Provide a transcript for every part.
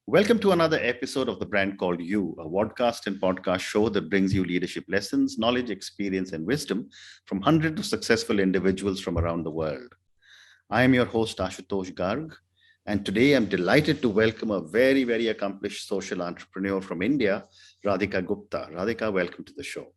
Welcome to another episode of The Brand Called You, a podcast and podcast show that brings you leadership lessons, knowledge, experience, and wisdom from hundreds of successful individuals from around the world. I am your host, Ashutosh Garg, and today I'm delighted to welcome a very accomplished social entrepreneur from India, Radhika Gupta. Radhika, welcome to the show.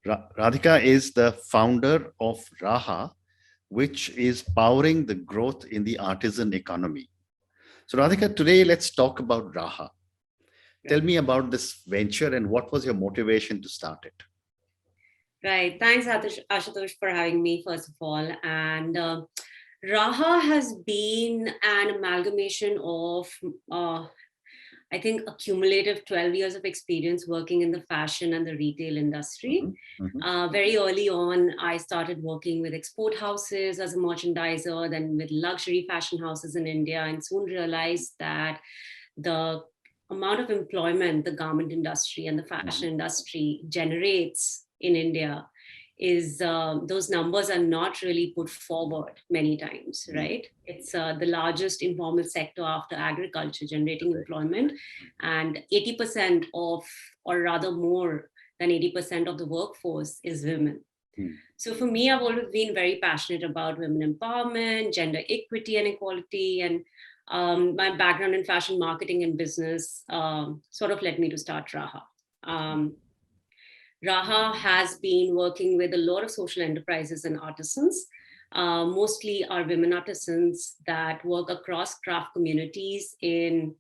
Radhika is the founder of Raaha, which is powering the growth in the artisan economy. So Radhika, today let's talk about Raaha. Tell me about this venture and what was your motivation to start it? Right. Thanks, Ashutosh, for having me, first of all. And Raaha has been an amalgamation of, I think, a cumulative 12 years of experience working in the fashion and the retail industry. Very early on, I started working with export houses as a merchandiser, then with luxury fashion houses in India, and soon realized that the amount of employment the garment industry and the fashion industry generates in India is those numbers are not really put forward many times, right? It's the largest informal sector after agriculture generating employment, and 80% of, or rather more than 80% of the workforce is women. So for me, I've always been very passionate about women empowerment, gender equity and equality, and my background in fashion marketing and business sort of led me to start Raaha. Raaha has been working with a lot of social enterprises and artisans. Mostly are women artisans that work across craft communities in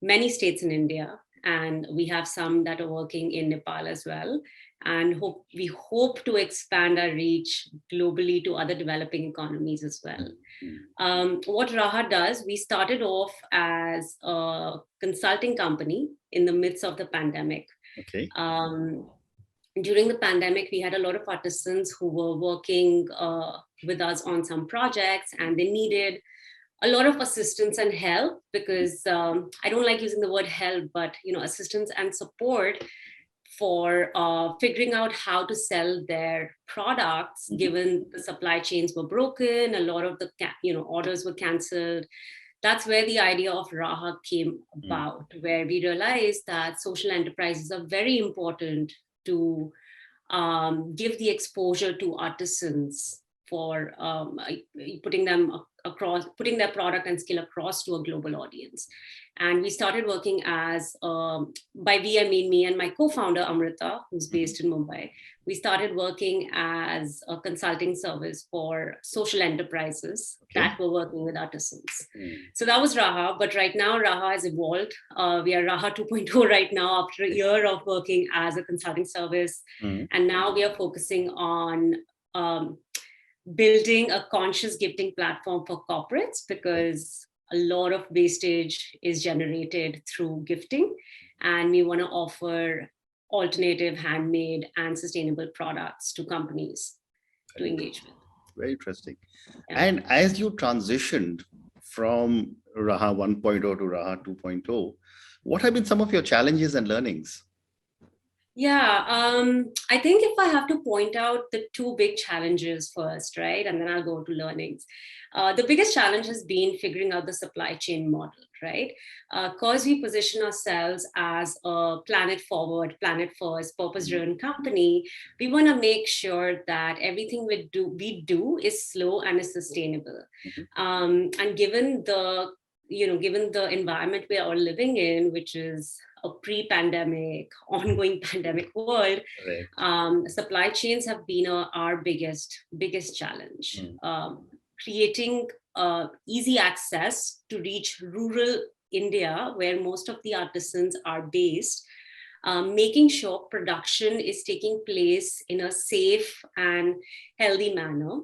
many states in India. And we have some that are working in Nepal as well. And we hope to expand our reach globally to other developing economies as well. What Raaha does, we started off as a consulting company in the midst of the pandemic. Okay. During the pandemic, we had a lot of artisans who were working with us on some projects, and they needed a lot of assistance and help because I don't like using the word help, but assistance and support for figuring out how to sell their products, given the supply chains were broken, a lot of the orders were canceled. That's where the idea of Raaha came about, where we realized that social enterprises are very important to give the exposure to artisans for putting their product and skill across to a global audience. And we started working as, by we I mean me and my co-founder Amrita, who's based in Mumbai. We started working as a consulting service for social enterprises that were working with artisans. So that was Raaha, but right now Raaha has evolved. We are Raaha 2.0 right now after a year of working as a consulting service. And now we are focusing on building a conscious gifting platform for corporates, because a lot of wastage is generated through gifting, and we want to offer alternative, handmade, and sustainable products to companies to engage with. Very interesting. Yeah. And as you transitioned from Raaha 1.0 to Raaha 2.0, what have been some of your challenges and learnings? Yeah, I think if I have to point out the two big challenges first, right, and then I'll go to learnings. The biggest challenge has been figuring out the supply chain model, right? Because we position ourselves as a planet forward, planet first, purpose-driven company, we want to make sure that everything we do is slow and is sustainable. And given the environment we are living in, which is a pre-pandemic, ongoing pandemic world, supply chains have been our biggest challenge. Creating easy access to reach rural India, where most of the artisans are based, making sure production is taking place in a safe and healthy manner,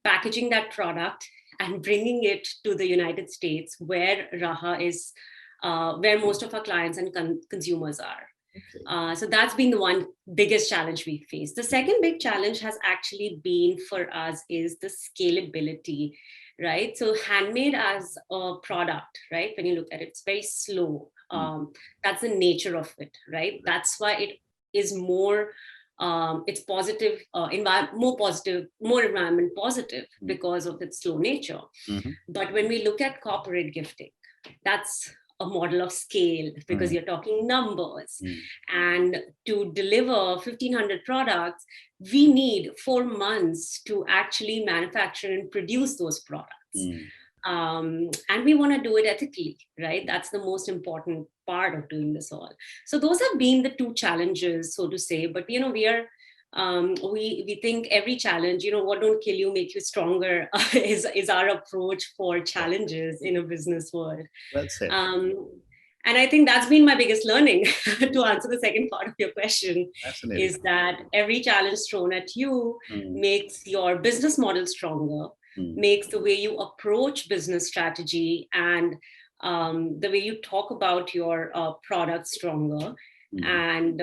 packaging that product and bringing it to the United States, where Raaha is, where most of our clients and consumers are. So that's been the one biggest challenge we face. The second big challenge has actually been for us is the scalability, right? So handmade as a product, right? When you look at it, it's very slow. That's the nature of it, right? That's why it is more it's positive, more environment positive because of its slow nature. But when we look at corporate gifting, that's a model of scale because you're talking numbers. And to deliver 1,500 products, we need 4 months to actually manufacture and produce those products. And we want to do it ethically, right? That's the most important part of doing this all. So those have been the two challenges, so to say. But we think every challenge, what don't kill you make you stronger is our approach for challenges in a business world. Well said. And I think that's been my biggest learning to answer the second part of your question, is that every challenge thrown at you makes your business model stronger, makes the way you approach business strategy and the way you talk about your product stronger. And,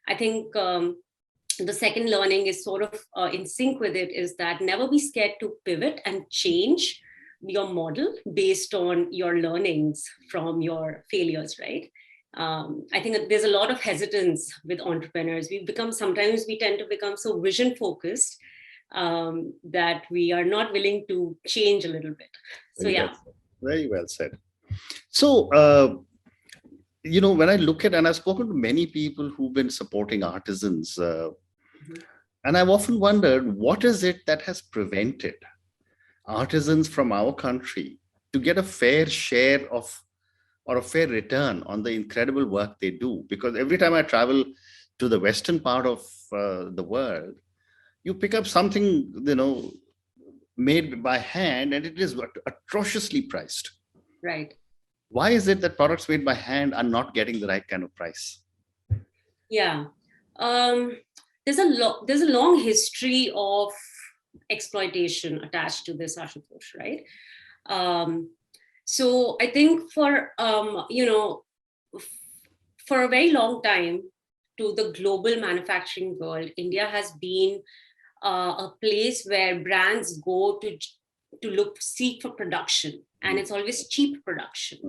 I think the second learning is sort of in sync with it, is that never be scared to pivot and change your model based on your learnings from your failures, right? I think that there's a lot of hesitance with entrepreneurs. Sometimes we tend to become so vision focused that we are not willing to change a little bit. So, yeah. Very well said. So, when I look at, and I've spoken to many people who've been supporting artisans, and I've often wondered, what is it that has prevented artisans from our country to get a fair share of, or a fair return on the incredible work they do? Because every time I travel to the western part of the world, you pick up something, made by hand, and it is atrociously priced. Right. Why is it that products made by hand are not getting the right kind of price? Yeah. There's a long history of exploitation attached to this, Ashutosh, right? So I think for a very long time, to the global manufacturing world, India has been a place where brands go to seek for production, and it's always cheap production.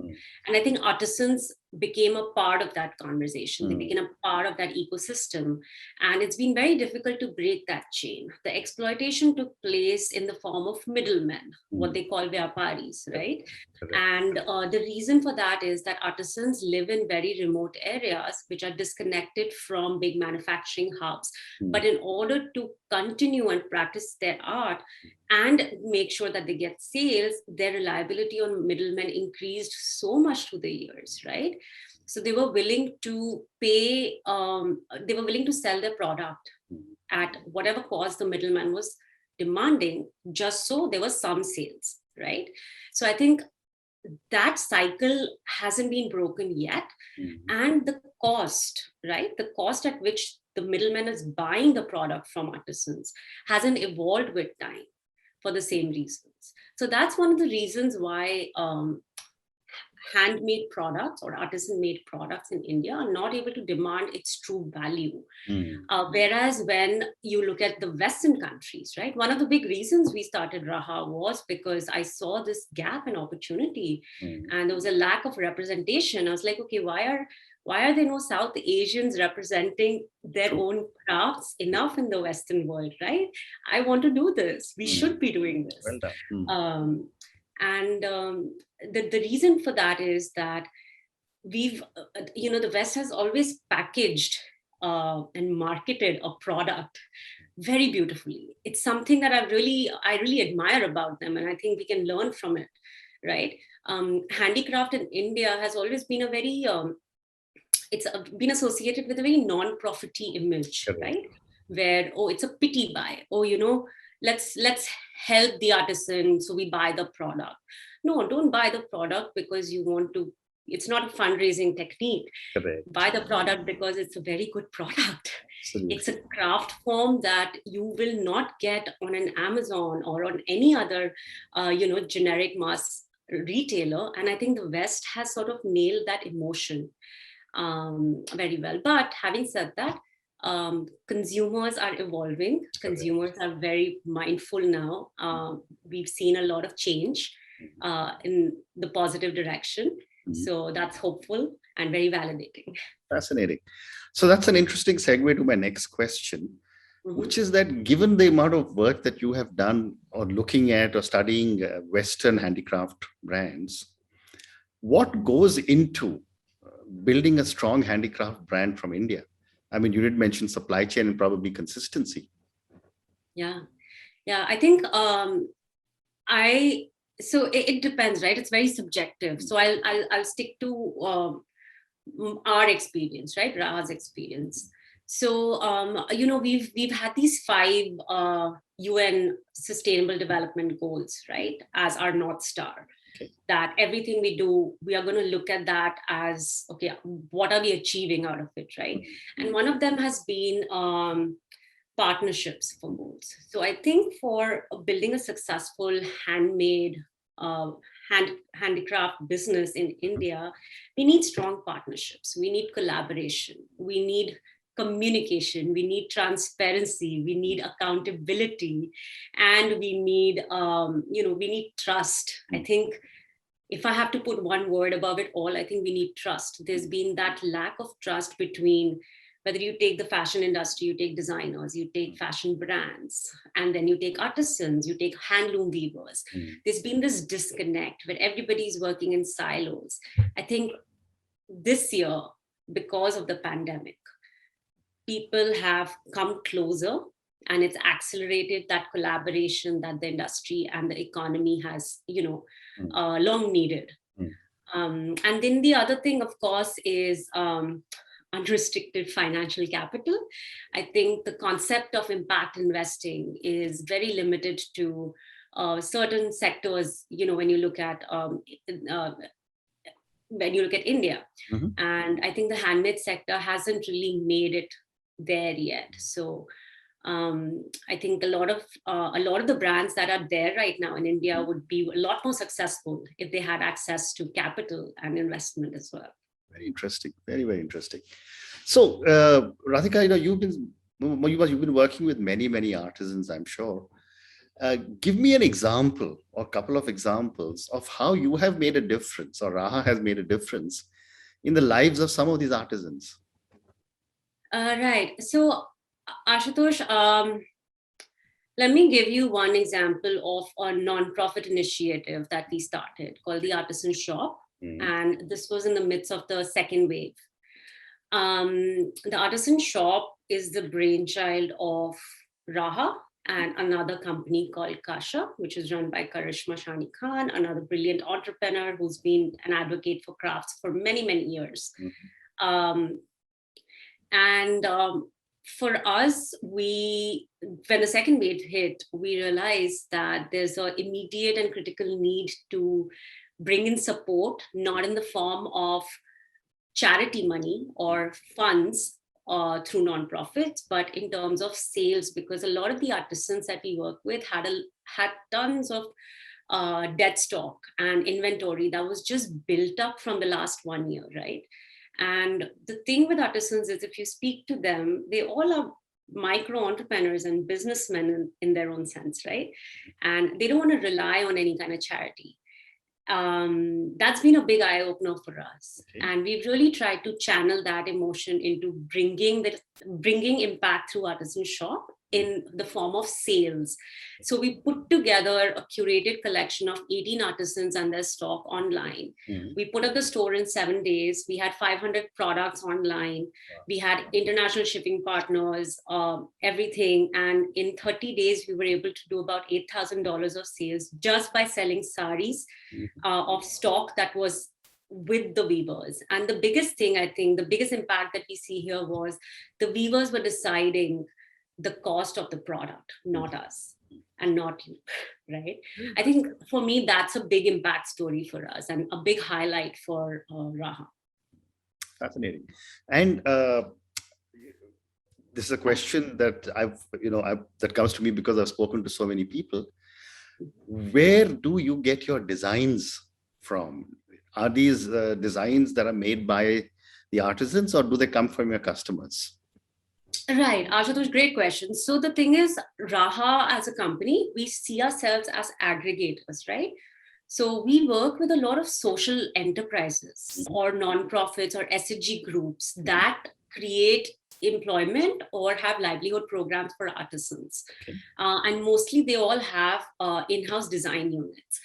And I think artisans became a part of that conversation. They became a part of that ecosystem, and it's been very difficult to break that chain. The exploitation took place in the form of middlemen, what they call vyaparis, right? And the reason for that is that artisans live in very remote areas which are disconnected from big manufacturing hubs. But in order to continue and practice their art and make sure that they get sales, their reliability on middlemen increased so much through the years, right? So they were willing to pay, they were willing to sell their product at whatever cost the middleman was demanding, just so there was some sales, right? So I think that cycle hasn't been broken yet. And the cost, right? The cost at which the middleman is buying the product from artisans hasn't evolved with time for the same reasons. So that's one of the reasons why handmade products or artisan-made products in India are not able to demand its true value. Whereas when you look at the Western countries, right, one of the big reasons we started Raaha was because I saw this gap in opportunity, and there was a lack of representation. I was like, okay, why are there no South Asians representing their own crafts enough in the Western world, right? I want to do this. We should be doing this. Well done. The reason for that is that we've, the West has always packaged and marketed a product very beautifully. It's something that I really admire about them, and I think we can learn from it, right? Handicraft in India has always been a very it's been associated with a very non-profity image, right? Where, it's a pity buy. Let's help the artisan, so we buy the product. No, don't buy the product because you want to. It's not a fundraising technique. Buy the product because it's a very good product. Absolutely. It's a craft form that you will not get on an Amazon or on any other, generic mass retailer. And I think the West has sort of nailed that emotion very well. But having said that, consumers are evolving. Consumers are very mindful now. We've seen a lot of change in the positive direction. So that's hopeful and very validating. Fascinating. So that's an interesting segue to my next question, Mhm. which is that given the amount of work that you have done or looking at or studying Western handicraft brands, what goes into building a strong handicraft brand from India? I mean, you did mention supply chain and probably consistency. Yeah, yeah. I think I so it depends, right? It's very subjective. So I'll stick to our experience, right? Raha's experience. So we've had these five UN Sustainable Development Goals, right, as our North Star. Okay. That everything we do, we are going to look at that as, okay, what are we achieving out of it, right? And one of them has been partnerships for goals. So I think for building a successful handmade uh, handicraft business in India, we need strong partnerships. We need collaboration. We need communication. We need transparency. We need accountability, and we need trust. I think if I have to put one word above it all, I think we need trust. There's been that lack of trust between, whether you take the fashion industry, you take designers, you take fashion brands, and then you take artisans, you take handloom weavers. There's been this disconnect where everybody's working in silos. I think this year, because of the pandemic, people have come closer, and it's accelerated that collaboration that the industry and the economy has long needed. And then the other thing, of course, is unrestricted financial capital. I think the concept of impact investing is very limited to certain sectors. When you look at uh, India, Mhm. and I think the handmade sector hasn't really made it there yet. So I think a lot of the brands that are there right now in India would be a lot more successful if they had access to capital and investment as well. Very interesting. Very, very interesting. So, Radhika, you've been working with many, many artisans, I'm sure. Give me an example or a couple of examples of how you have made a difference or Raha has made a difference in the lives of some of these artisans. Right. So, Ashutosh, let me give you one example of a non-profit initiative that we started called the Artisan Shop. And this was in the midst of the second wave. The Artisan Shop is the brainchild of Raaha and another company called Kasha, which is run by Karishma Shani Khan, another brilliant entrepreneur who's been an advocate for crafts for many, many years. Um, and For us, when the second wave hit, we realized that there's an immediate and critical need to bring in support, not in the form of charity money or funds through nonprofits, but in terms of sales, because a lot of the artisans that we work with had tons of dead stock and inventory that was just built up from the last 1 year, right? And the thing with artisans is, if you speak to them, they all are micro entrepreneurs and businessmen in their own sense, right? And they don't want to rely on any kind of charity. That's been a big eye opener for us. Okay. And we've really tried to channel that emotion into bringing impact through Artisan Shop in the form of sales. So we put together a curated collection of 18 artisans and their stock online. We put up the store in 7 days. We had 500 products online. We had international shipping partners, everything. And in 30 days, we were able to do about $8,000 of sales just by selling saris of stock that was with the weavers. And the biggest thing, I think, the biggest impact that we see here was the weavers were deciding the cost of the product, not us and not you, right? I think for me, that's a big impact story for us and a big highlight for Raaha. Fascinating. And this is a question that that comes to me because I've spoken to so many people. Where do you get your designs from? Are these designs that are made by the artisans, or do they come from your customers? Right, Ashutosh, great question. So the thing is, Raaha as a company, we see ourselves as aggregators, right? So we work with a lot of social enterprises or nonprofits or SHG groups that create employment or have livelihood programs for artisans. Okay. And mostly they all have in-house design units.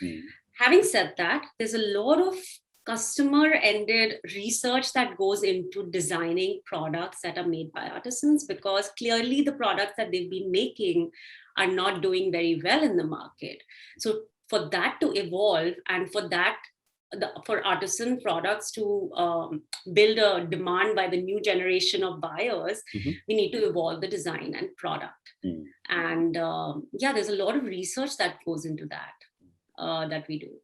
Having said that, there's a lot of customer-ended research that goes into designing products that are made by artisans, because clearly the products that they've been making are not doing very well in the market. So for that to evolve and for artisan products to build a demand by the new generation of buyers, we need to evolve the design and product. And there's a lot of research that goes into that we do.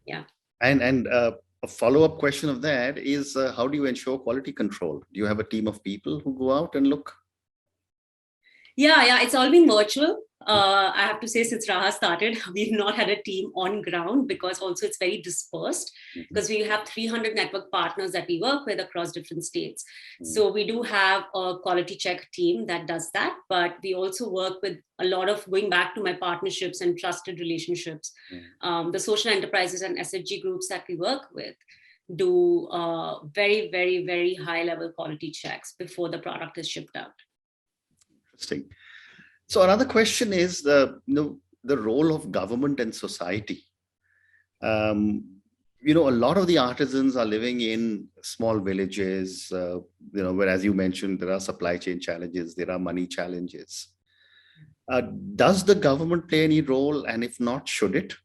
Yeah. And a follow-up question of that is, how do you ensure quality control? Do you have a team of people who go out and look? Yeah, it's all been virtual. I have to say, since Raaha started, we've not had a team on ground, because also it's very dispersed, because we have 300 network partners that we work with across different states. So we do have a quality check team that does that, but we also work with a lot of, going back to my partnerships and trusted relationships, the social enterprises and SHG groups that we work with do very, very, very high level quality checks before the product is shipped out. Interesting. So another question is the role of government and society. A lot of the artisans are living in small villages, where, as you mentioned, there are supply chain challenges, there are money challenges. Does the government play any role? And if not, should it?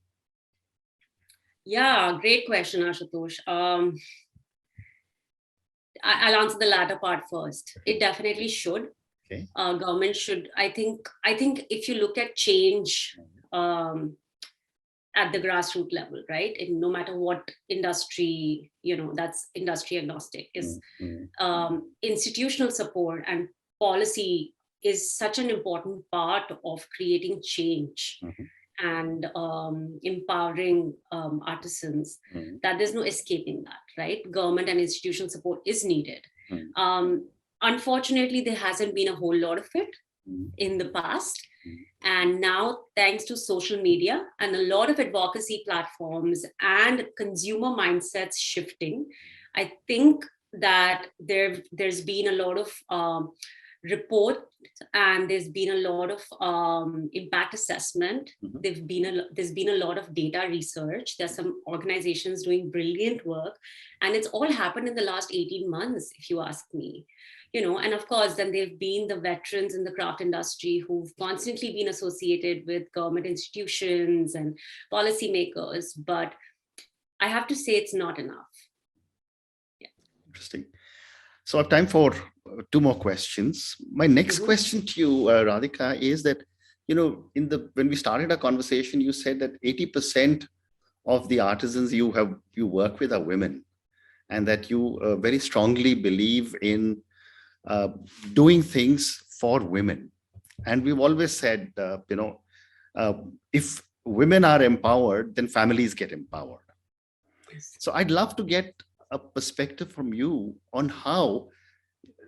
Yeah, great question, Ashutosh. I'll answer the latter part first. It definitely should. Okay. Government should. I think if you look at change at the grassroots level, right? And no matter what industry, that's industry agnostic, is institutional support and policy is such an important part of creating change and empowering artisans, that there's no escaping that, right? Government and institutional support is needed. Unfortunately, there hasn't been a whole lot of it in the past. And now, thanks to social media and a lot of advocacy platforms and consumer mindsets shifting, I think that there's been a lot of report, and there's been a lot of impact assessment. There's been a lot of data research. There's some organizations doing brilliant work, and it's all happened in the last 18 months, if you ask me. And of course, then there've been the veterans in the craft industry who've constantly been associated with government institutions and policymakers, but I have to say it's not enough. Yeah. Interesting. So I have time for two more questions. My next question to you, Radhika, is that, when we started our conversation, you said that 80% of the artisans you work with are women, and that you very strongly believe in doing things for women. And we've always said, if women are empowered, then families get empowered. So I'd love to get a perspective from you on how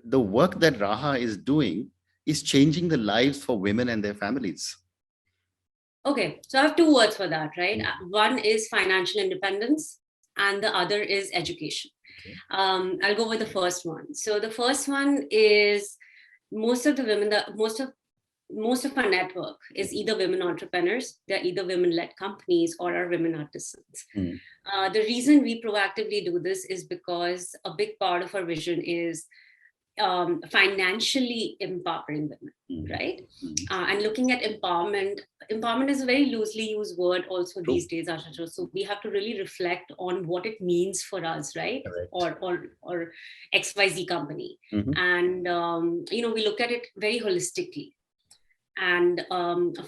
the work that Raaha is doing is changing the lives for women and their families. Okay, so I have two words for that, right? One is financial independence, and the other is education. Okay. I'll go with the first one. So the first one is most of the women, most of our network is either women entrepreneurs, they're either women-led companies, or are women artisans. The reason we proactively do this is because a big part of our vision is financially empowering women, right? And looking at empowerment is a very loosely used word also these days, Ashutosh. So we have to really reflect on what it means for us, right? Or XYZ company. And, we look at it very holistically. And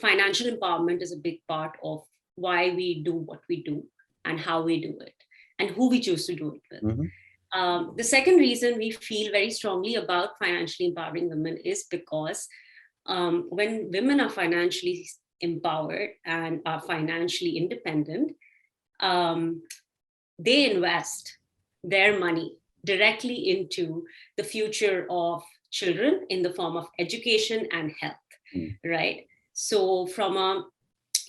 financial empowerment is a big part of why we do what we do and how we do it and who we choose to do it with. The second reason we feel very strongly about financially empowering women is because when women are financially empowered and are financially independent, they invest their money directly into the future of children in the form of education and health, right? So from an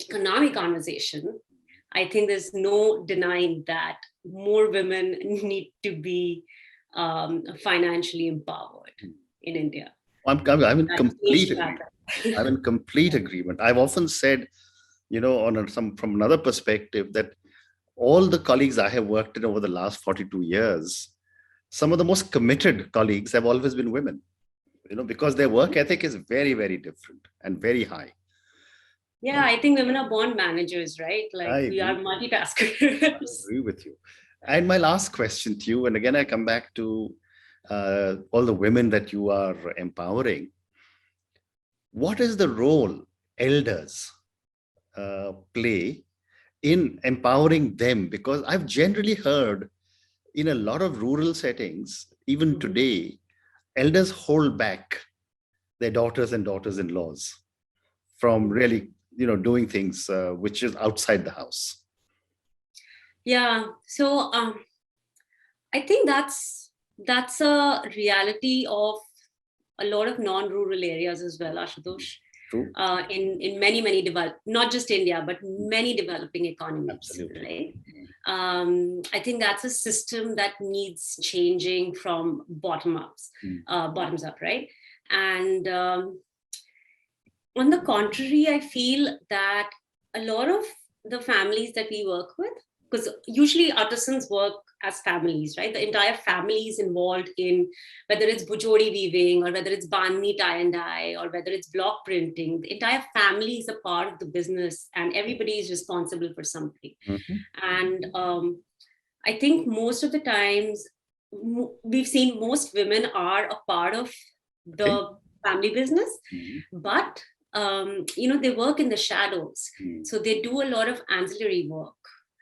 economic conversation, I think there's no denying that more women need to be financially empowered in India. I'm in That complete needs to agreement. happen. I'm in complete agreement. I've often said, from another perspective, that all the colleagues I have worked in over the last 42 years, some of the most committed colleagues have always been women, because their work ethic is very, very different and very high. Yeah, I think women are born managers, right? I Like we are agree. I multitaskers. agree with you. And my last question to you, and again, I come back to all the women that you are empowering. What is the role elders play in empowering them? Because I've generally heard in a lot of rural settings, even today, elders hold back their daughters and daughters-in-laws from really, doing things which is outside the house. Yeah. So I think that's a reality of a lot of non-rural areas as well, Ashutosh. True. In many not just India, but many developing economies, Absolutely. right? I think that's a system that needs changing from bottoms up, right? And on the contrary, I feel that a lot of the families that we work with, because usually artisans work as families, right? The entire family is involved in whether it's bujodi weaving or whether it's bandhni tie and dye or whether it's block printing. The entire family is a part of the business and everybody is responsible for something. Mm-hmm. And I think most of the times we've seen most women are a part of the family business, but they work in the shadows. So they do a lot of ancillary work.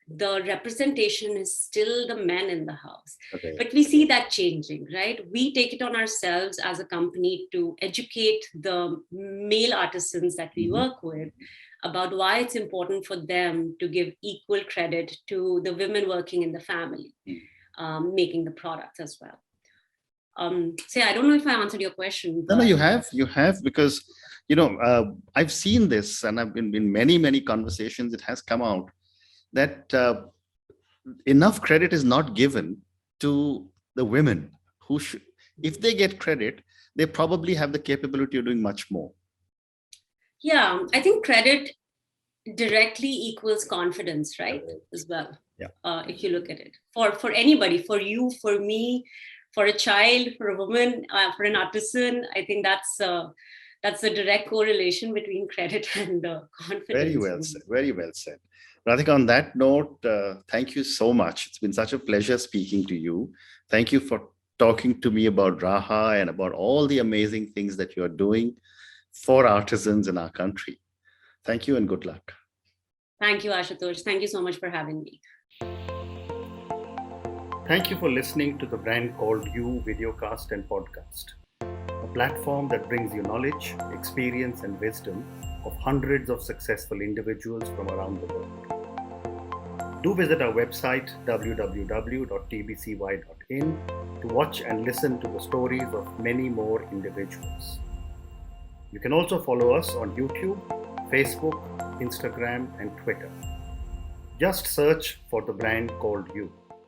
The representation is still the men in the house. But we see that changing, right? We take it on ourselves as a company to educate the male artisans that we work with about why it's important for them to give equal credit to the women working in the family, making the products as well. So yeah, I don't know if I answered your question. No, you have, because, I've seen this and I've been in many conversations. It has come out that enough credit is not given to the women who should, if they get credit, they probably have the capability of doing much more. Yeah, I think credit directly equals confidence, right? As well. Yeah. If you look at it, for anybody, for you, for me, for a child, for a woman, for an artisan, I think that's a direct correlation between credit and confidence. Very well said. Very well said. Radhika, on that note, thank you so much. It's been such a pleasure speaking to you. Thank you for talking to me about Raaha and about all the amazing things that you're doing for artisans in our country. Thank you and good luck. Thank you, Ashutosh. Thank you so much for having me. Thank you for listening to the Brand Called You videocast and podcast, a platform that brings you knowledge, experience, and wisdom of hundreds of successful individuals from around the world. Do visit our website www.tbcy.in to watch and listen to the stories of many more individuals. You can also follow us on YouTube, Facebook, Instagram, and Twitter. Just search for the Brand Called You.